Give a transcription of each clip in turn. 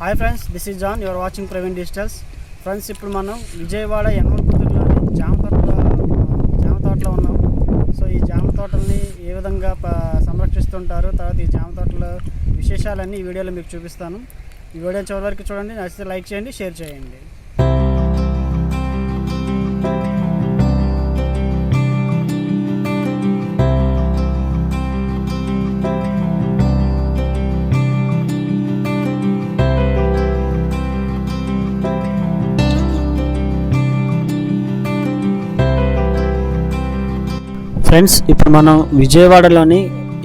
Hi friends, this is John. You're watching Praveen digitals. Friends, ఇప్పుడు మనం విజయవాడ యనమలకుదురులోని జామ తోటలో ఉన్నాం. సో ఈ జామ తోటల్ని ఏ విధంగా సంరక్షిస్తుంటారు, తర్వాత ఈ జామ తోటల విశేషాలన్నీ ఈ వీడియోలో మీకు చూపిస్తాను. ఈ వీడియో చివరి వరకు చూడండి. నచ్చితే లైక్ చేయండి, షేర్ చేయండి. ఫ్రెండ్స్, ఇప్పుడు మనం విజయవాడలోని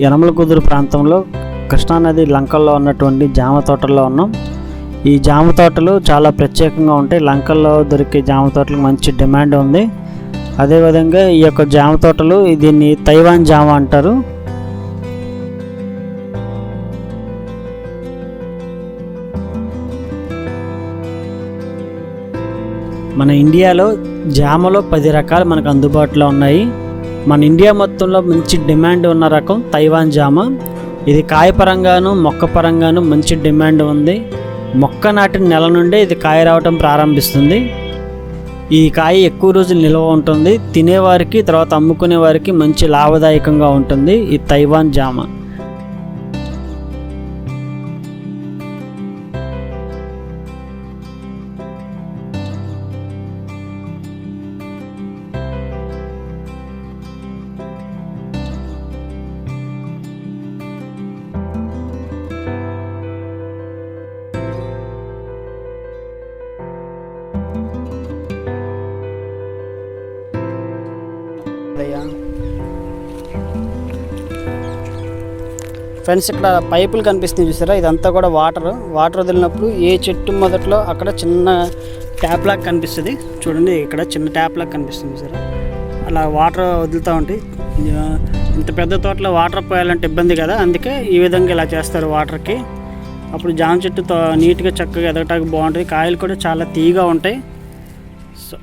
యనమలకుదురు ప్రాంతంలో కృష్ణానది లంకల్లో ఉన్నటువంటి జామ తోటల్లో ఉన్నాం. ఈ జామ తోటలు చాలా ప్రత్యేకంగా ఉంటాయి. లంకల్లో దొరికే జామ తోటలకు మంచి డిమాండ్ ఉంది. అదేవిధంగా ఈ యొక్క జామ తోటలు దీన్ని తైవాన్ జామ అంటారు. మన ఇండియాలో జామలో 10 రకాలు మనకు అందుబాటులో ఉన్నాయి. మన ఇండియా మొత్తంలో మంచి డిమాండ్ ఉన్న రకం తైవాన్ జామ. ఇది కాయ పరంగాను మొక్క పరంగాను మంచి డిమాండ్ ఉంది. మొక్క నాటిన నెల నుండే ఇది కాయ రావటం ప్రారంభిస్తుంది. ఈ కాయ ఎక్కువ రోజులు నిల్వ ఉంటుంది. తినేవారికి తర్వాత అమ్ముకునే వారికి మంచి లాభదాయకంగా ఉంటుంది ఈ తైవాన్ జామ. ఫ్రెండ్స్, ఇక్కడ పైపులు కనిపిస్తుంది చూసారా, ఇదంతా కూడా వాటర్ వదిలినప్పుడు ఏ చెట్టు మొదట్లో అక్కడ చిన్న ట్యాప్ లాగా కనిపిస్తుంది. చూడండి, ఇక్కడ చిన్న ట్యాప్ లాగా కనిపిస్తుంది చూసారా, అలా వాటర్ వదులుతూ ఉంటాయి. ఇంత పెద్ద తోటలో వాటర్ పోయాలంటే ఇబ్బంది కదా, అందుకే ఈ విధంగా ఇలా చేస్తారు వాటర్కి. అప్పుడు జామ చెట్టు నీట్గా చక్కగా ఎదగటానికి బాగుంటుంది. కాయలు కూడా చాలా తీయగా ఉంటాయి. సో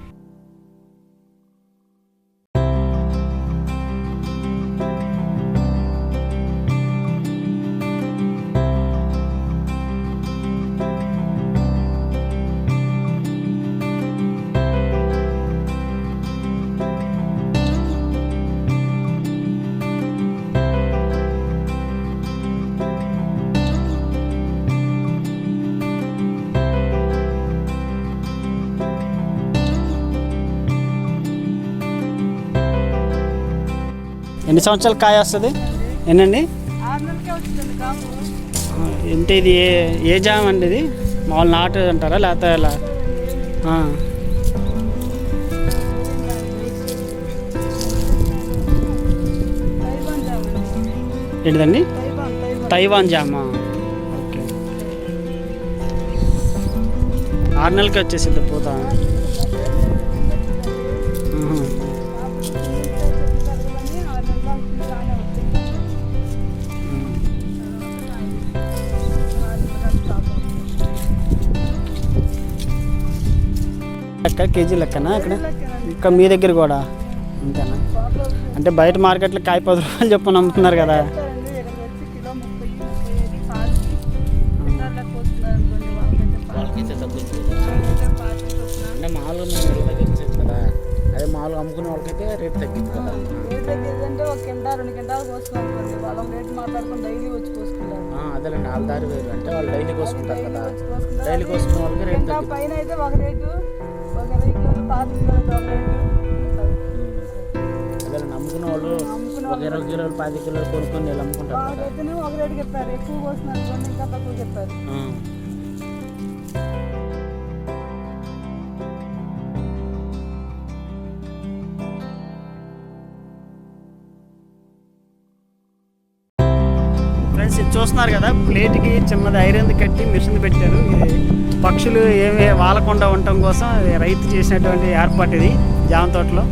ఎన్ని సంవత్సరాలు కాయ వస్తుంది? ఏంటండి అంటే ఇది ఏ జామ అండి? ఇది మామూలు నాటు అంటారా లేకపోతే ఎలా? ఏంటిదండి? తైవాన్ జామ. ఓకే, 6 నెలలకి వచ్చేసింది పూత. కేజీ లెక్కనా అక్కడ? ఇక్కడ మీ దగ్గర కూడా అంతేనా? అంటే బయట మార్కెట్లో కాయ 10 రూపాయలు చెప్పని అమ్ముతున్నారు కదా. అంటే అదే మామూలుగా అమ్ముకునే వాళ్ళకైతే రేట్ తగ్గింది కదా. అదేలేండి, వాళ్ళ దారి వేరు. అంటే వాళ్ళు డైలీ కోసుకుంటారు కదా, డైలీ కోసుకునే వాళ్ళకి రేట్ తగ్గింది. అదే నమ్ముకున్న వాళ్ళు ఒక 20 కిలోలు 10 కిలోలు కొనుక్కొని వీళ్ళు అమ్ముకుంటారు. ఫ్రెండ్స్, ఇది చూస్తున్నారు కదా, ప్లేట్కి చిన్నది ఐరన్ కట్టి మిషన్ పెట్టారు. పక్షులు ఏమీ వాలకుండా ఉండటం కోసం రైతు చేసినటువంటి ఏర్పాటు ఇది జామ తోటలో.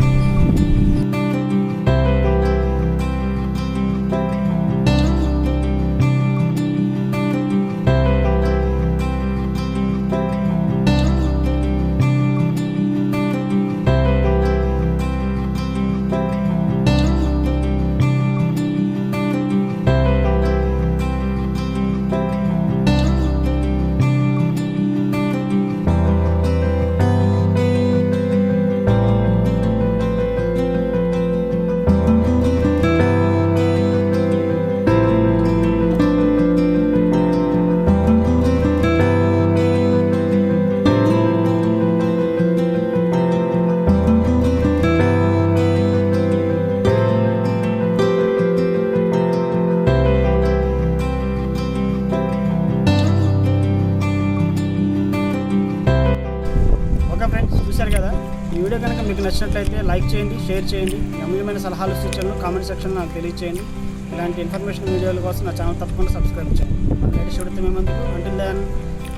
మీకు నచ్చినట్లయితే లైక్ చేయండి, షేర్ చేయండి. మీ అమూల్యమైన సలహాలు సూచనలు కామెంట్ సెక్షన్లో నాకు తెలియజేయండి. ఇలాంటి ఇన్ఫర్మేషన్ వీడియోల కోసం నా ఛానల్ తప్పకుండా సబ్స్క్రైబ్ చేయండి. లేటెస్ట్ వీడియోతో మీ ముందుకు. Until then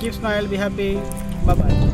keep smile, be happy, bye.